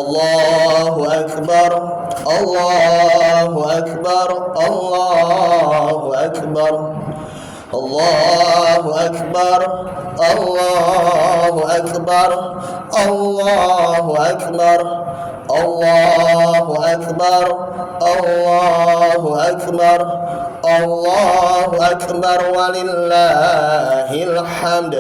الله أكبر الله أكبر الله أكبر الله أكبر الله أكبر الله أكبر الله أكبر الله أكبر الله أكبر ولله الحمد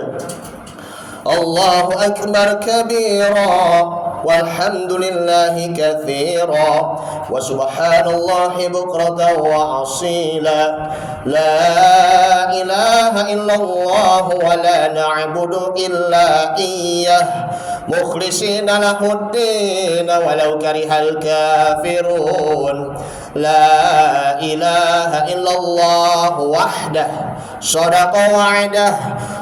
الله أكبر كبيرا والحمد لله كثيرا وسبحان الله بكرة وأصيلا لا إله إلا الله ولا نعبد إلا إياه مخلصين له الدين ولو كره الكافرون لا إله إلا الله وحده صدق وعده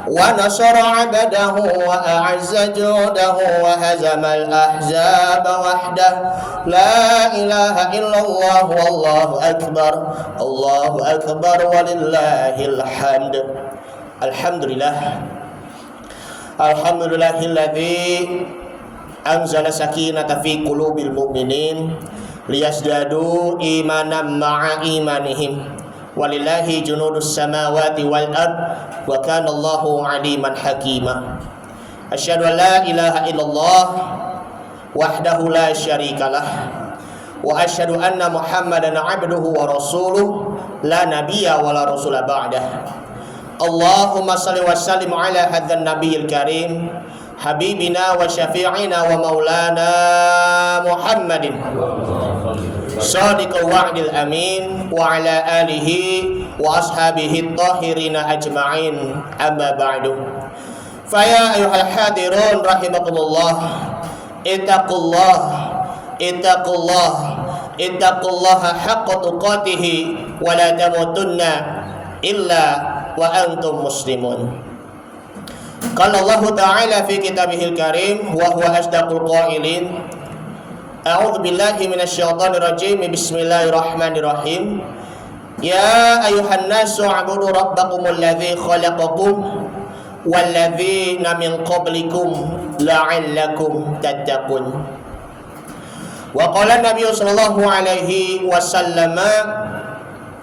ونصر عبده وأعز جوده وهزم الأحزاب وحده لا إله إلا الله والله أكبر الله أكبر ولله الحمد الحمد لله الحمد لله الذي أنزل سكينة في قلوب المؤمنين ليزدادوا إيمانا مع إيمانهم ولله جنود السماوات والأرض وكان الله عليما حكيما أشهد أن لا إله إلا الله وحده لا شريك له وأشهد أن محمدا عبده ورسوله لا نبي ولا رسول بعده اللهم صل وسلم على هذا النبي الكريم حبيبنا وشفيعنا ومولانا محمد صادق الوعد الأمين وعلى آله وأصحابه الطاهرين أجمعين أما بعد فيا أيها الحاضرون رحمكم الله اتقوا الله اتقوا الله اتقوا الله حق تقاته ولا تموتن إلا وأنتم مسلمون قال الله تعالى في كتابه الكريم وهو أصدق القائلين أعوذ بالله من الشيطان الرجيم بسم الله الرحمن الرحيم يا أيها الناس اعبدوا ربكم الذي خلقكم والذين من قبلكم لعلكم تتقون وقال النبي صلى الله عليه وسلم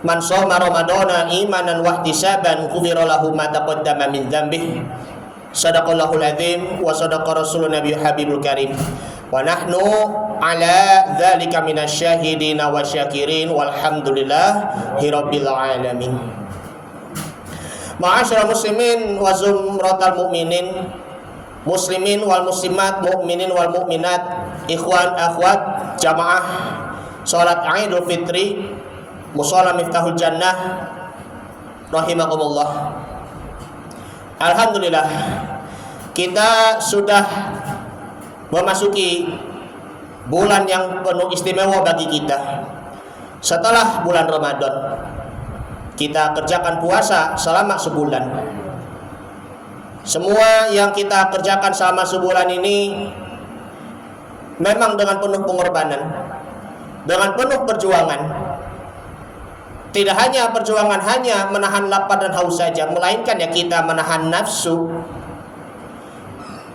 من صام رمضان إيمانا واحتسابا غفر له ما تقدم من ذنبه صدق الله العظيم وصدق رسول النبي حبيب الكريم ونحن على ذلك من الشاهدين والشاكرين والحمد لله رب العالمين Ma'asyiral muslimin wa zumratal mu'minin muslimin wal muslimat mu'minin wal mu'minat ikhwan akhwat jamaah salat Idul Fitri musalla Miftahul Jannah rahimakumullah. Alhamdulillah kita sudah memasuki bulan yang penuh istimewa bagi kita. Setelah bulan Ramadan kita kerjakan puasa selama sebulan. Semua yang kita kerjakan selama sebulan ini memang dengan penuh pengorbanan, dengan penuh perjuangan. Tidak hanya perjuangan hanya menahan lapar dan haus saja, melainkan ya kita menahan nafsu.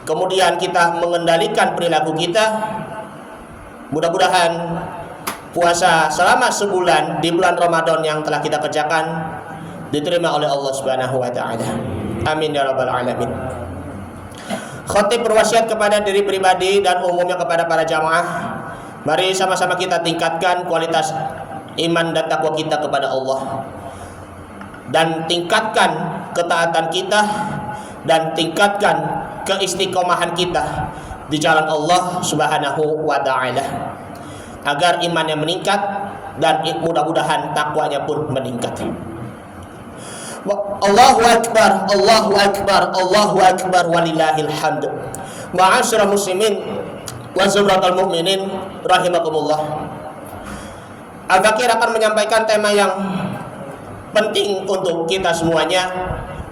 Kemudian kita mengendalikan perilaku kita. Mudah-mudahan puasa selama sebulan di bulan Ramadan yang telah kita kerjakan diterima oleh Allah Subhanahu wa taala. Amin ya rabbal alamin. Khatib berwasiat kepada diri pribadi dan umumnya kepada para jamaah, mari sama-sama kita tingkatkan kualitas iman dan takwa kita kepada Allah, dan tingkatkan ketaatan kita, dan tingkatkan keistiqomahan kita di jalan Allah Subhanahu wa taala agar imannya meningkat dan mudah-mudahan takwanya pun meningkat. Allahu akbar, Allahu akbar, Allahu akbar walillahil hamd. Ma'asyiral muslimin wa zumratal mu'minin rahimakumullah. Al-Fakir akan menyampaikan tema yang penting untuk kita semuanya,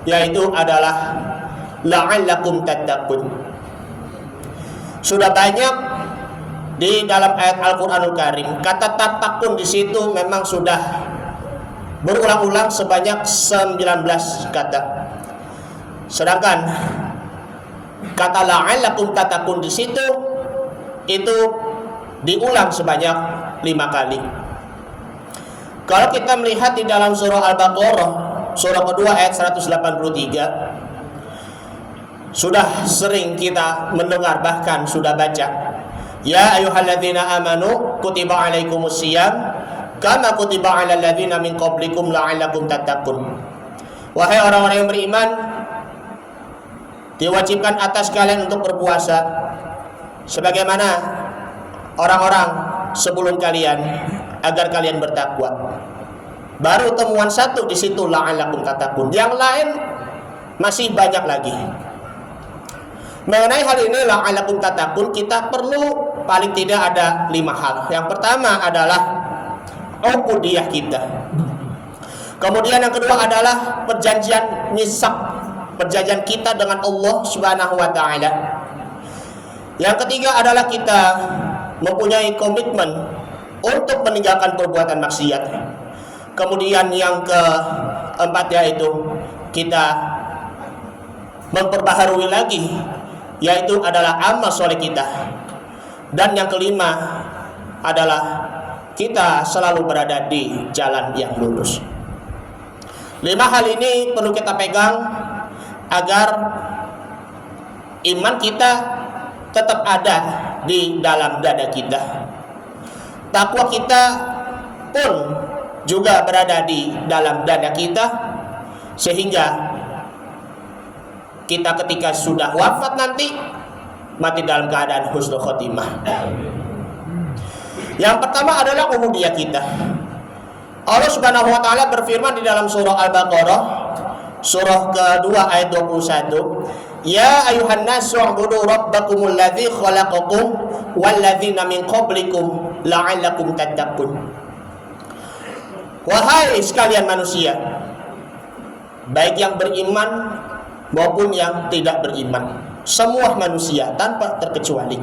yaitu adalah la'allakum tattaqun. Sudah banyak di dalam ayat Al-Qur'anul Karim kata tattaqun di situ memang sudah berulang-ulang sebanyak 19 kata. Sedangkan kata la'allakum tattaqun di situ itu diulang sebanyak 5 kali. Kalau kita melihat di dalam surah Al-Baqarah, surah kedua ayat 183, sudah sering kita mendengar, bahkan sudah baca, ya ayyuhalladzina amanu kutiba alaikumusiyam kama kutiba alal ladzina min qablikum la'allakum tattaqun. Wahai orang-orang yang beriman, diwajibkan atas kalian untuk berpuasa sebagaimana orang-orang sebelum kalian, agar kalian bertakwa. Baru temuan satu di situ, la'allakum tattaqun. Yang lain masih banyak lagi. Mengenai hal ini, la'allakum tattaqun, kita perlu paling tidak ada 5 hal. Yang pertama adalah ubudiyah kita. Kemudian yang kedua adalah perjanjian misak, perjanjian kita dengan Allah Subhanahu wa taala. Yang ketiga adalah kita mempunyai komitmen untuk meninggalkan perbuatan maksiat. Kemudian yang keempat yaitu kita memperbaharui lagi, yaitu adalah amal soleh kita. Dan yang kelima adalah kita selalu berada di jalan yang lurus. 5 hal ini perlu kita pegang agar iman kita tetap ada di dalam dada kita. Takwa kita pun juga berada di dalam dada kita, sehingga kita ketika sudah wafat nanti mati dalam keadaan husnul khotimah. Yang pertama adalah ubudiyah kita. Allah Subhanahu wa taala berfirman di dalam surah Al-Baqarah, surah kedua ayat 21, ya ayuhan nasu ubudu rabbakumul ladzi khalaqakum walladzina min qablikum la'allakum tattaqun. Wahai sekalian manusia, baik yang beriman maupun yang tidak beriman, semua manusia tanpa terkecuali,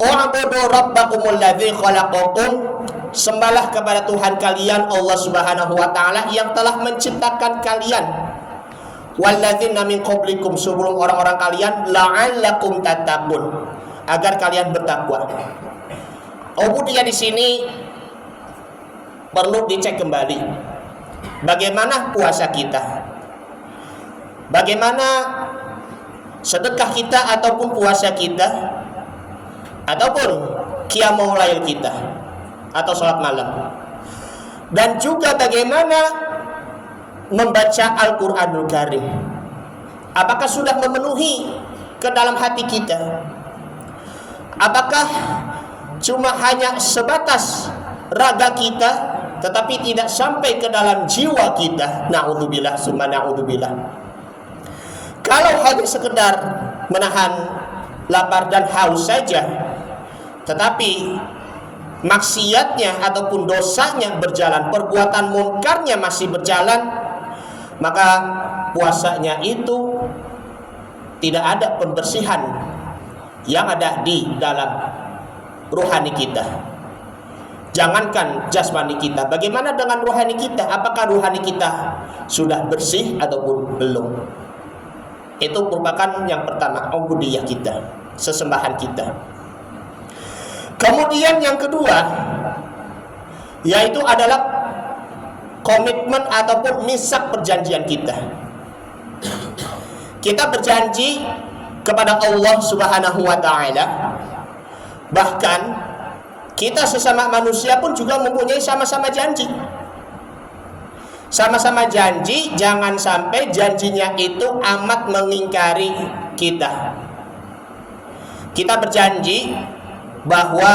u'budu rabbakumul ladzi khalaqakum, sembahlah kepada Tuhan kalian Allah Subhanahu wa taala yang telah menciptakan kalian, walladzina min qablikum, sebelum orang-orang kalian, la'allakum tattaqun, agar kalian bertakwa. Ubudiyah di sini perlu dicek kembali. Bagaimana puasa kita? Bagaimana sedekah kita ataupun puasa kita, ataupun qiyamul lail kita atau sholat malam? Dan juga bagaimana membaca Al-Qur'anul Karim? Apakah sudah memenuhi ke dalam hati kita? Apakah cuma hanya sebatas raga kita, tetapi tidak sampai ke dalam jiwa kita? Na'udzubillah summa na'udzubillah. Kalau hanya sekedar menahan lapar dan haus saja, tetapi maksiatnya ataupun dosanya berjalan, perbuatan munkarnya masih berjalan, maka puasanya itu tidak ada pembersihan yang ada di dalam rohani kita. Jangankan jasmani kita, bagaimana dengan rohani kita? Apakah rohani kita sudah bersih ataupun belum? Itu merupakan yang pertama, ubudiyah kita, sesembahan kita. Kemudian yang kedua, yaitu adalah komitmen ataupun misak perjanjian kita. Kita berjanji kepada Allah Subhanahu wa taala, bahkan kita sesama manusia pun juga mempunyai sama-sama janji. Sama-sama janji, jangan sampai janjinya itu amat mengingkari kita. Kita berjanji bahwa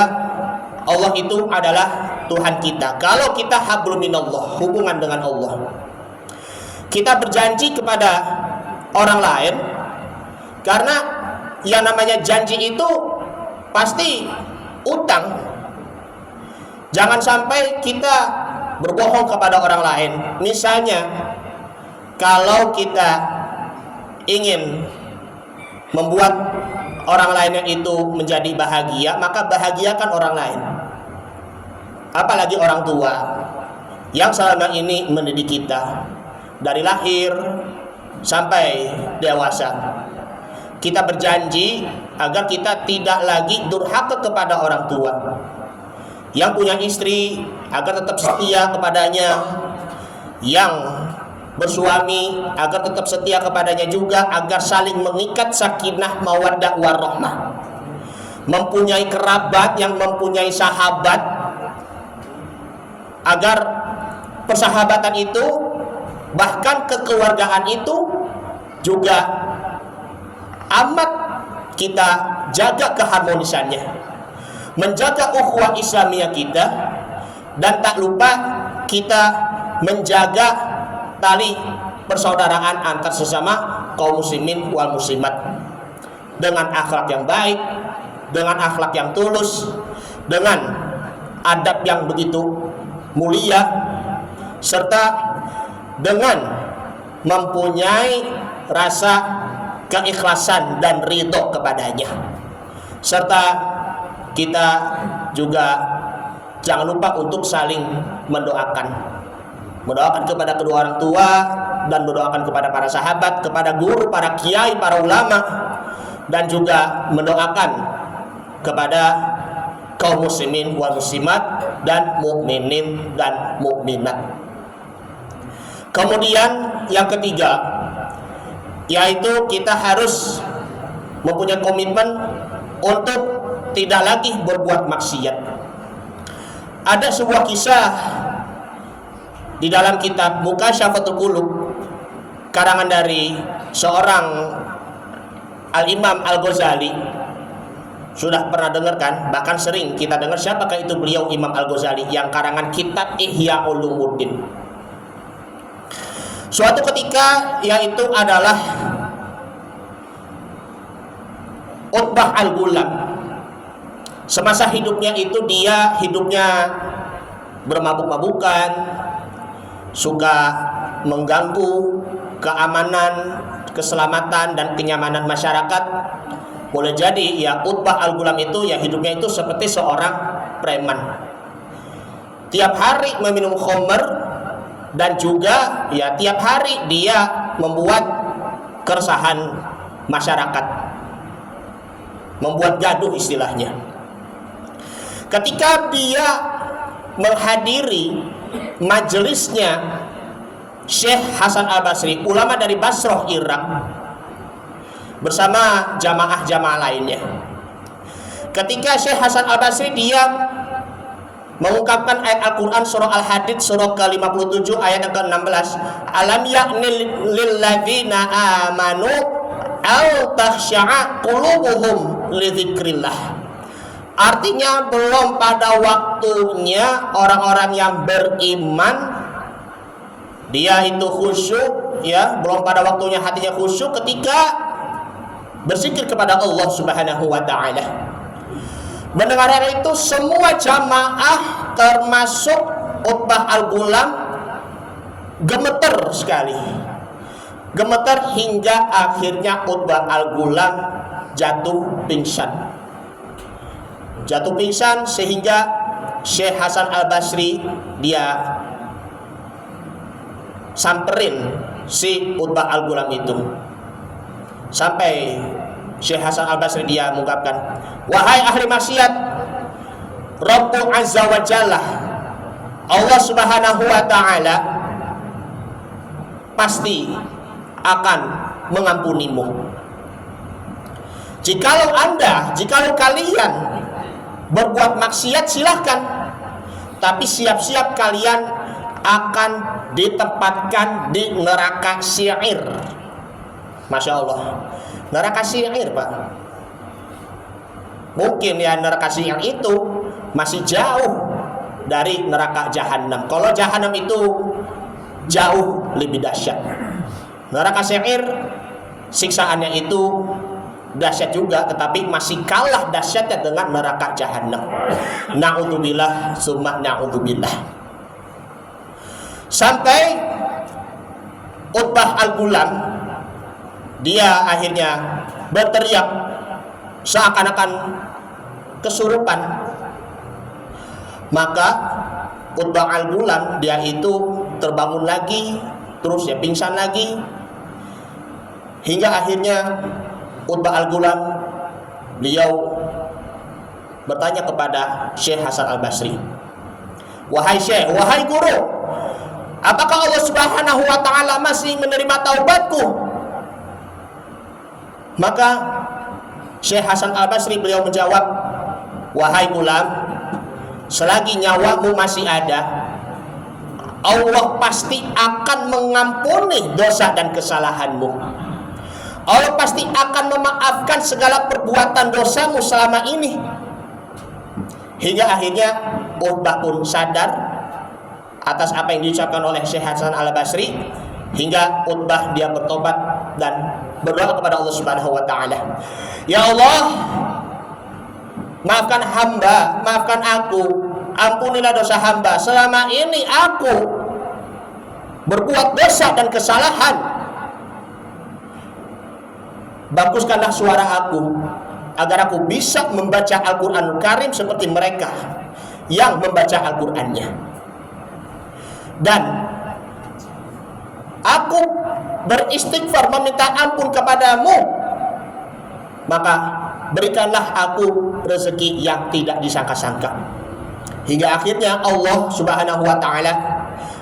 Allah itu adalah Tuhan kita. Kalau kita hablum minallah, hubungan dengan Allah, kita berjanji kepada orang lain, karena yang namanya janji itu pasti utang. Jangan sampai kita berbohong kepada orang lain. Misalnya, kalau kita ingin membuat orang lainnya itu menjadi bahagia, maka bahagiakan orang lain. Apalagi orang tua yang selama ini mendidik kita dari lahir sampai dewasa. Kita berjanji agar kita tidak lagi durhaka kepada orang tua. Yang punya istri agar tetap setia kepadanya, yang bersuami agar tetap setia kepadanya juga, agar saling mengikat sakinah mawaddah warahmah. Mempunyai kerabat yang mempunyai sahabat, agar persahabatan itu, bahkan kekeluargaan itu juga amat kita jaga keharmonisannya, menjaga ukhuwah Islamiyah kita, dan tak lupa kita menjaga tali persaudaraan antar sesama kaum muslimin wal muslimat dengan akhlak yang baik, dengan akhlak yang tulus, dengan adab yang begitu mulia, serta dengan mempunyai rasa keikhlasan dan ridho kepadanya. Serta kita juga jangan lupa untuk saling mendoakan kepada kedua orang tua, dan mendoakan kepada para sahabat, kepada guru, para kiai, para ulama, dan juga mendoakan kepada kaum muslimin wal muslimat dan mukminin dan mukminat. Kemudian yang ketiga, yaitu kita harus mempunyai komitmen untuk tidak lagi berbuat maksiat. Ada sebuah kisah di dalam kitab Mukasyafatul Qulub, karangan dari seorang Al-Imam Al-Ghazali. Sudah pernah dengar kan? Bahkan sering kita dengar. Siapakah itu beliau, Imam Al-Ghazali, yang karangan kitab Ihya Ulumuddin. Suatu ketika, yaitu adalah Utbah Al-Ghulam. Semasa hidupnya itu dia hidupnya bermabuk-mabukan, suka mengganggu keamanan, keselamatan, dan kenyamanan masyarakat. Boleh jadi ya Utbah Al-Ghulam itu ya hidupnya itu seperti seorang preman. Tiap hari meminum khamr, dan juga ya tiap hari dia membuat keresahan masyarakat, membuat gaduh istilahnya. Ketika dia menghadiri majelisnya Syekh Hasan Al-Basri, ulama dari Basrah, Irak, bersama jamaah-jamaah lainnya. Ketika Syekh Hasan Al-Basri dia mengungkapkan ayat Al-Quran surah Al-Hadid surah ke-57 ayat yang ke-16, alam ya'ni lilladzina amanu au takhsha'a qulubuhum li dzikrillah. Artinya belum pada waktunya orang-orang yang beriman dia itu khusyuk, ya, belum pada waktunya hatinya khusyuk ketika berzikir kepada Allah Subhanahu wa taala. Mendengar itu semua jamaah termasuk Utbah Al-Ghulam gemeter sekali. Gemeter hingga akhirnya Utbah Al-Ghulam jatuh pingsan. Jatuh pingsan sehingga Syekh Hasan Al-Basri dia samperin si Utbah Al-Ghulam itu. Sampai Syekh Hasan Al-Basri dia mengungkapkan, wahai ahli maksiat, Rabbul Azza wa Jalla, Allah Subhanahu wa taala pasti akan mengampunimu. Jikalau kalian berbuat maksiat silahkan, tapi siap-siap kalian akan ditempatkan di neraka syair. Masya Allah, neraka syair, Pak. Mungkin ya neraka syair itu masih jauh dari neraka jahanam. Kalau jahanam itu jauh lebih dahsyat. Neraka syair siksaannya itu dahsyat juga, tetapi masih kalah dahsyatnya dengan neraka jahanam. Na'udzubillah summa na'udzubillah. Sampai Utbah Al-Ghulam dia akhirnya berteriak seakan-akan kesurupan. Maka Utbah Al-Ghulam dia itu terbangun lagi, terus ya pingsan lagi, hingga akhirnya Utbah Al-Ghulam beliau bertanya kepada Syekh Hasan Al-Basri, "Wahai Syekh, wahai guru, apakah Allah Subhanahu wa taala masih menerima taubatku?" Maka Syekh Hasan Al-Basri beliau menjawab, "Wahai gulam, selagi nyawamu masih ada, Allah pasti akan mengampuni dosa dan kesalahanmu. Allah pasti akan memaafkan segala perbuatan dosamu selama ini." Hingga akhirnya Utbah pun sadar atas apa yang diucapkan oleh Syekh Hasan Al-Basri, hingga Utbah dia bertobat dan berdoa kepada Allah Subhanahu wa taala, "Ya Allah, maafkan hamba, maafkan aku, ampunilah dosa hamba. Selama ini aku berbuat dosa dan kesalahan. Baguskanlah suara aku agar aku bisa membaca Al-Qur'anul Karim seperti mereka yang membaca Al-Qur'annya. Dan aku beristighfar meminta ampun kepadamu, maka berikanlah aku rezeki yang tidak disangka-sangka." Hingga akhirnya Allah Subhanahu wa taala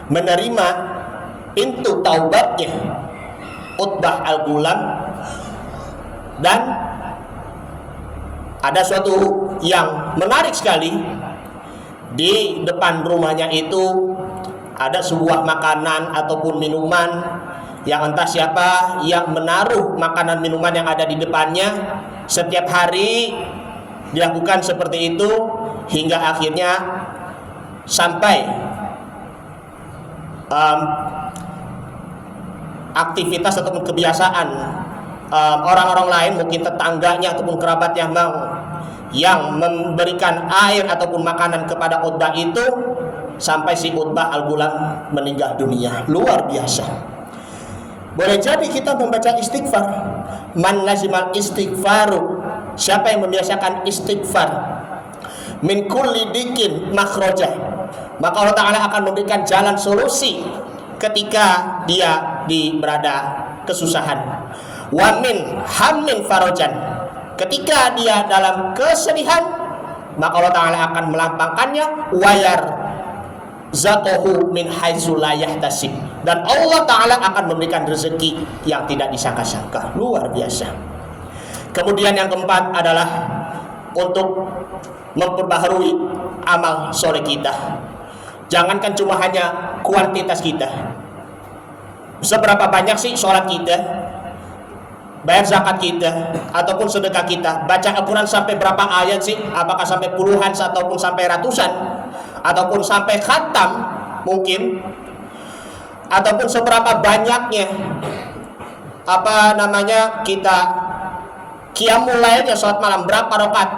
menerima pintu taubatnya Utbah Al-Ghulam. Dan ada suatu yang menarik sekali, di depan rumahnya itu ada sebuah makanan ataupun minuman yang entah siapa yang menaruh makanan minuman yang ada di depannya. Setiap hari dilakukan seperti itu hingga akhirnya sampai aktivitas ataupun kebiasaan orang-orang lain, mungkin tetangganya ataupun kerabatnya yang memberikan air ataupun makanan kepada Utbah itu, sampai si Utbah Al-Ghulam meninggal dunia. Luar biasa. Boleh jadi kita membaca istighfar. Man lazimal istighfaru, siapa yang membiasakan istighfar, min kulli dikin makhrajah, maka Allah Ta'ala akan memberikan jalan solusi ketika dia berada kesusahan. Wa min hammin farajan, ketika dia dalam kesedihan, maka Allah Ta'ala akan melampangkannya. Wayar zaqahu min haitsu la yahtasib, dan Allah Ta'ala akan memberikan rezeki yang tidak disangka-sangka. Luar biasa. Kemudian yang keempat adalah untuk memperbaharui amal soleh kita. Jangankan cuma hanya kuantitas kita, seberapa banyak sih sholat kita, bayar zakat kita, ataupun sedekah kita, baca Al-Quran sampai berapa ayat sih, apakah sampai puluhan ataupun sampai ratusan, ataupun sampai khatam mungkin, ataupun seberapa banyaknya kita qiyamul lailnya, sholat malam berapa rakaat.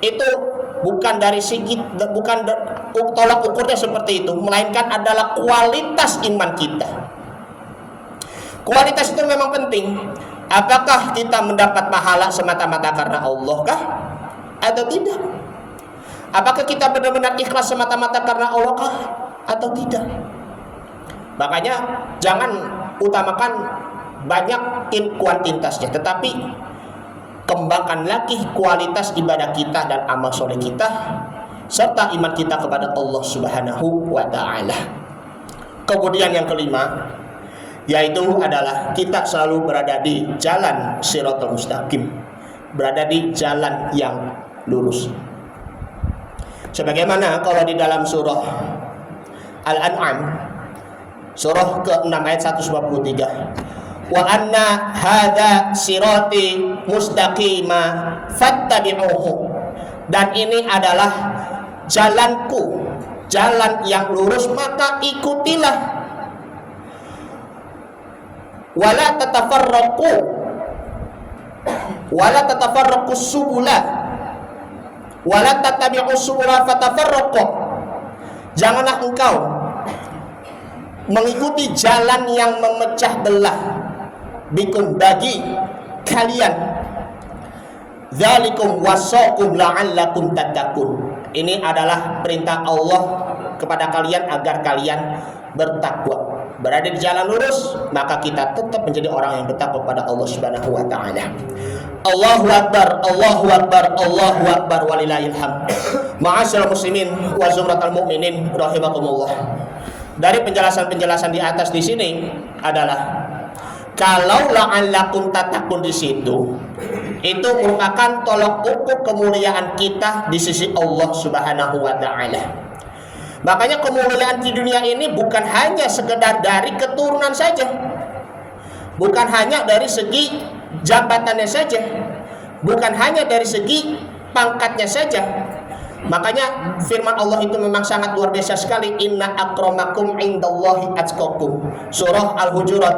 Itu bukan dari segi, bukan tolak ukurnya seperti itu, melainkan adalah kualitas iman kita. Kualitas itu memang penting. Apakah kita mendapat pahala semata-mata karena Allah kah atau tidak? Apakah kita benar-benar ikhlas semata-mata karena Allah kah atau tidak? Makanya jangan utamakan banyak kuantitasnya, tetapi kembangkan lagi kualitas ibadah kita dan amal soleh kita, serta iman kita kepada Allah Subhanahu wa ta'ala. Kemudian yang kelima, yaitu adalah kita selalu berada di jalan Shiratal Mustaqim, berada di jalan yang lurus. Sebagaimana kalau di dalam surah Al-An'am, surah ke-6 ayat 123, wa anna hadza sirati mustaqima fattabi'uhu, dan ini adalah jalanku, jalan yang lurus, maka ikutilah. Wala tatafarraqu subula wala tattabi'u subula fatafarraqu, janganlah engkau mengikuti jalan yang memecah belah, bikum, bagi kalian, dzalikum wasaqum la'allakum tattaqun, ini adalah perintah Allah kepada kalian agar kalian bertakwa. Berada di jalan lurus, maka kita tetap menjadi orang yang bertakwa kepada Allah Subhanahu wa ta'ala. Allahu Akbar, Allahu Akbar, Allahu Akbar walillahil hamd. Ma'asyiral muslimin wa zumratal mu'minin rahimakumullah. Dari penjelasan-penjelasan di atas di sini adalah kalau la'allakum tattaqun di situ itu merupakan tolok ukur kemuliaan kita di sisi Allah Subhanahu wa taala. Makanya kemuliaan di dunia ini bukan hanya sekedar dari keturunan saja. Bukan hanya dari segi jabatannya saja, bukan hanya dari segi pangkatnya saja. Makanya firman Allah itu memang sangat luar biasa sekali. Inna akramakum indallahi atqakum. Surah Al-Hujurat,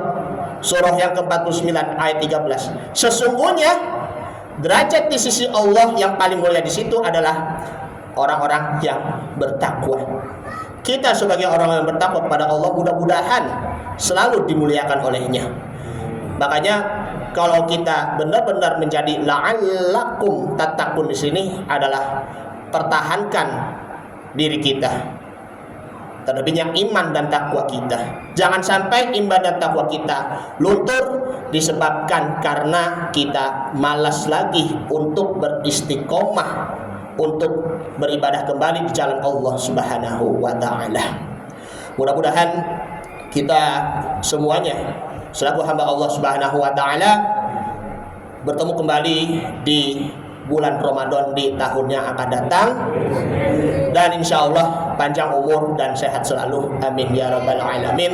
surah yang ke-49 ayat 13. Sesungguhnya derajat di sisi Allah yang paling mulia di situ adalah orang-orang yang bertakwa. Kita sebagai orang yang bertakwa kepada Allah mudah-mudahan selalu dimuliakan olehnya. Makanya kalau kita benar-benar menjadi la'allakum tattaqun di sini adalah pertahankan diri kita, terlebihnya iman dan takwa kita. Jangan sampai iman dan takwa kita luntur disebabkan karena kita malas lagi untuk beristiqomah, untuk beribadah kembali di jalan Allah Subhanahu wa taala. Mudah-mudahan kita semuanya selaku hamba Allah Subhanahu wa taala bertemu kembali di bulan Ramadan di tahun yang akan datang, dan insya Allah panjang umur dan sehat selalu, amin ya rabbal alamin.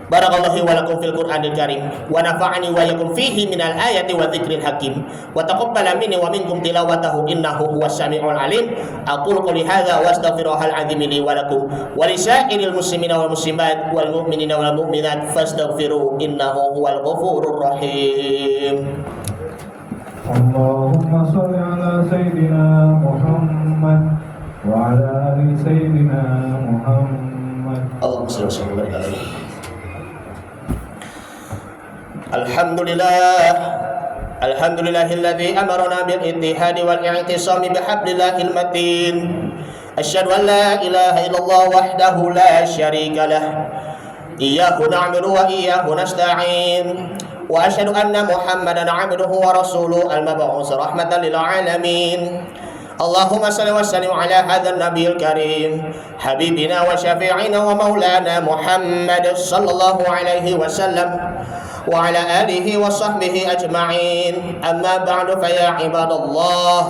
Barakallahu wa lakum fil Qur'anil Karim wa nafa'ani wa yakum fihi minal ayati wa dzikril hakim wa taqabbala minni wa minkum tilawatahu innahu huwas samiul alim. Aqulu qouli hadza wa astaghfirullahal azim li wa lakum wa lisairil muslimina wal muslimat wal mu'minina wal mu'minat fastaghfiru innahu huwal ghafurur rahim. Allahumma shalli ala sayyidina Muhammad wa ala ali sayyidina Muhammad. Allahumma shalli wa sallim alaihi. Alhamdulillahilladzi amarna bil ittihadi wal i'tisami bihablillahil matin. Asyhadu an la ilaha illallah wahdahu la syarika lah. Iyyahu na'budu wa iyyahu nasta'in. Wa asyhadu anna Muhammadan 'abduhu wa rasuluhu al-mab'uts rahmatan lil 'alamin. Allahumma salli wa sallim ala hadzal nabiyil karim habibina wa syafi'ina wa maulana Muhammad sallallahu alaihi wasallam wa ala alihi wa sahbihi ajma'in. Amma ba'du, fa ya ibadallah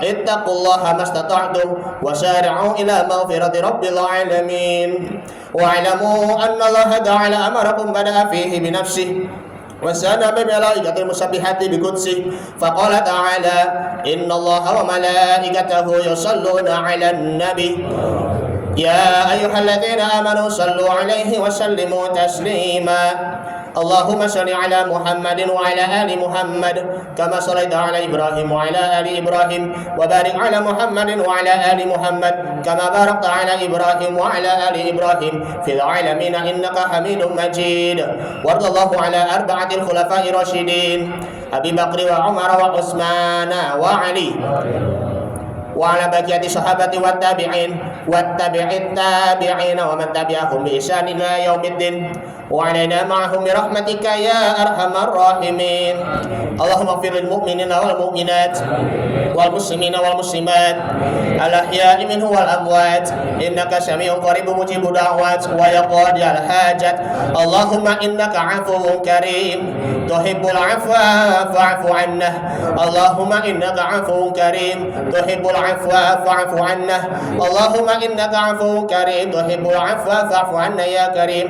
ittaqullah mastata'tum wa sari'u ila maghfirati rabbil alamin. Wa 'alamu anna Allah ta'ala amarakum bada'a fihi bi nafsihi وسأل بملائكة المسبحات بقدسه فقال تعالى إن الله وملائكته يصلون على النبي يا أيها الذين آمنوا صلوا عليه وسلموا تسليما. اللهم صل على محمد وعلى آل محمد كما صليت على إبراهيم وعلى آل إبراهيم وبارك على محمد وعلى آل محمد كما باركت على إبراهيم وعلى آل إبراهيم في العالمين إنك حميد مجيد. وارض الله على أربعة الخلفاء الراشدين أبي بكر وعمر وعثمان وعلي وعلى بقية الصحابة والتابعين والتابعين ومن تبعهم بإحسان إلى يوم الدين وعلينا معهم برحمتك يا أرحم الراحمين. اللهم اغفر للمؤمنين والمؤمنات والمسلمين والمسلمات الأحياء منهم والأموات إنك سميع قريب مجيب دعوات ويقضي الحاجات. اللهم إنك عفو كريم تحب العفو فاعف عنا. اللهم إنك عفو كريم تحب العفو فاعف عنا. اللهم إنك عفو كريم تحب العفو فاعف عنا يا كريم.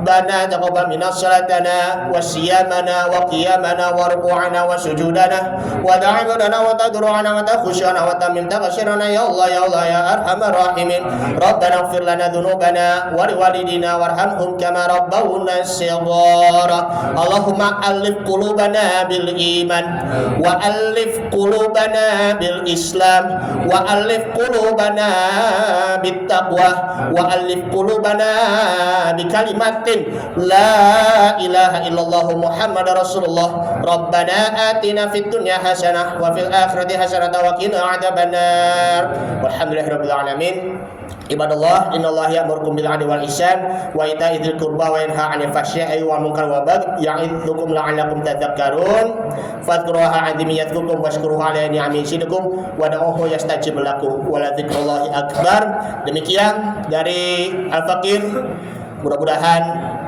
ربنا تقبل منا صلاتنا وصيامنا وقيامنا وركوعنا وسجودنا وتعبدنا وتضرعنا وتخشعنا وتمم تغشرنا يا الله يا الله يا أرحم الراحمين. ربنا اغفر لنا ذنوبنا ولوالدينا وارحمهم كما ربونا صغارا. اللهم ألف قلوبنا بالإيمان وألف قلوبنا بالإسلام وألف قلوبنا بالتقوى وألف قلوبنا بكلمات لا إله إلا الله محمد رسول الله. ربنا آتنا في الدنيا حسنة وفي الآخرة حسنة وقنا عذاب النار. والحمد لله رب العالمين. Ibadallah, innallaha ya'murukum bil 'adli wal ihsan wa ita'i dzil qurba wa yanha 'anil fahsya'i wal munkari wal baghi ya'idzukum la'allakum tadhakkarun. Fadhkuruha 'azimi yadhkurukum washkuruhu 'ala ni'amihi yazidukum wa da'uhu yastajib lakum wa la dzikrullahi akbar. Demikian dari Al-Faqir. Mudah-mudahan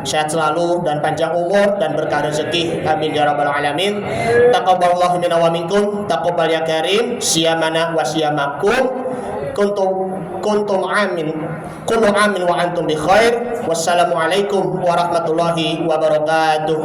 sehat selalu dan panjang umur dan berkah rezeki. Amin ya rabbal alamin. Taqabbalallahu minna wa minkum. Taqabbal ya karim. Siyamana wa siyamakum. Kuntum amin. Kullu amin wa antum bi khair. Wassalamualaikum warahmatullahi wabarakatuh.